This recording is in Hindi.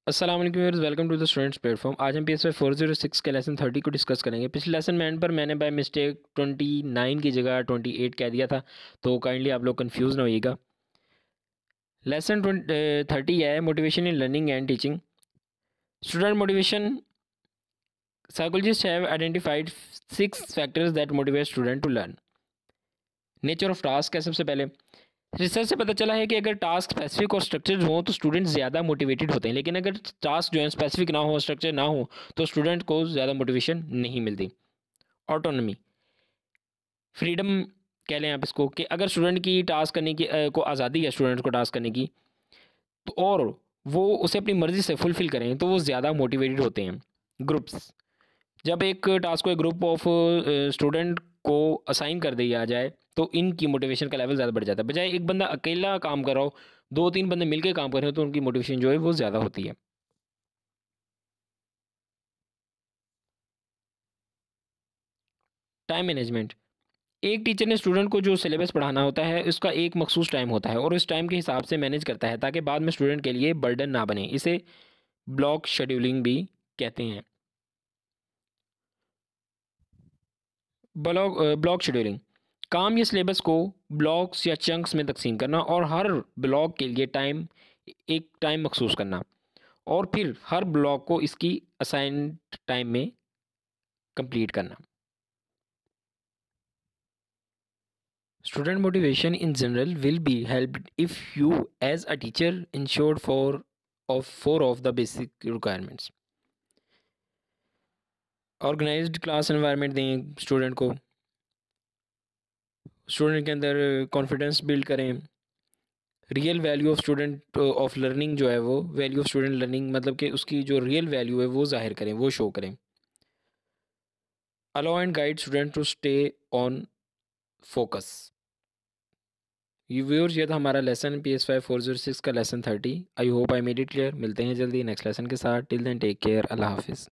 अस्सलाम वालेकुम viewers, welcome to the students platform. आज हम PSY 406 के लेसन 30 को डिस्कस करेंगे। पिछले लेसन में एंड पर मैंने बाय मिस्टेक 29 की जगह 28 कह दिया था, तो काइंडली आप लोग कंफ्यूज ना होइएगा। लेसन 30 है motivation in learning and teaching. Student motivation psychologist have identified 6 factors that motivate student to learn. Nature of task है सबसे पहले। रिसर्च से पता चला है कि अगर टास्क स्पेसिफिक और स्ट्रक्चर्ड हो तो स्टूडेंट ज़्यादा मोटिवेटेड होते हैं, लेकिन अगर टास्क जो है स्पेसिफिक ना हो, स्ट्रक्चर ना हो, तो स्टूडेंट को ज़्यादा मोटिवेशन नहीं मिलती। ऑटोनॉमी, फ्रीडम कह लें आप इसको, कि अगर स्टूडेंट की टास्क करने की को आज़ादी है स्टूडेंट को टास्क करने की, तो और वो उसे अपनी मर्ज़ी से फुलफ़िल करें तो वो ज़्यादा मोटिवेटेड होते हैं। ग्रुप्स, जब एक टास्क को एक ग्रुप ऑफ स्टूडेंट को असाइन कर दिया जाए तो इनकी मोटिवेशन का लेवल ज़्यादा बढ़ जाता है। बजाय एक बंदा अकेला काम कर रहा हो, 2-3 बंदे मिलकर काम कर रहे हो, तो उनकी मोटिवेशन जो है वो ज़्यादा होती है। टाइम मैनेजमेंट, एक टीचर ने स्टूडेंट को जो सिलेबस पढ़ाना होता है उसका एक मखसूस टाइम होता है और उस टाइम के हिसाब से मैनेज करता है ताकि बाद में स्टूडेंट के लिए बर्डन ना बने। इसे ब्लॉक शेड्यूलिंग भी कहते हैं। ब्लॉक शेड्यूलिंग, काम या सिलेबस को ब्लॉक्स या चंक्स में तकसीम करना और हर ब्लॉक के लिए एक टाइम मखसूस करना, और फिर हर ब्लॉक को इसकी असाइंड टाइम में कंप्लीट करना। Student motivation in general will be helped if you as a teacher ensured four of the basic requirements. Organised class environment दें स्टूडेंट को, स्टूडेंट के अंदर कॉन्फिडेंस बिल्ड करें। Real value of student of learning जो है वो वैल्यू ऑफ स्टूडेंट लर्निंग मतलब कि उसकी जो रियल वैल्यू है वो जाहिर करें, वो शो करें। Allow and guide student to stay on focus. ये व्यूअर्स, ये था हमारा लेसन PS5 406 का lesson 30। I hope I made it clear. मिलते हैं जल्दी नेक्स्ट लेसन के साथ। टिल देन टेक केयर, अल्लाह हाफिज़।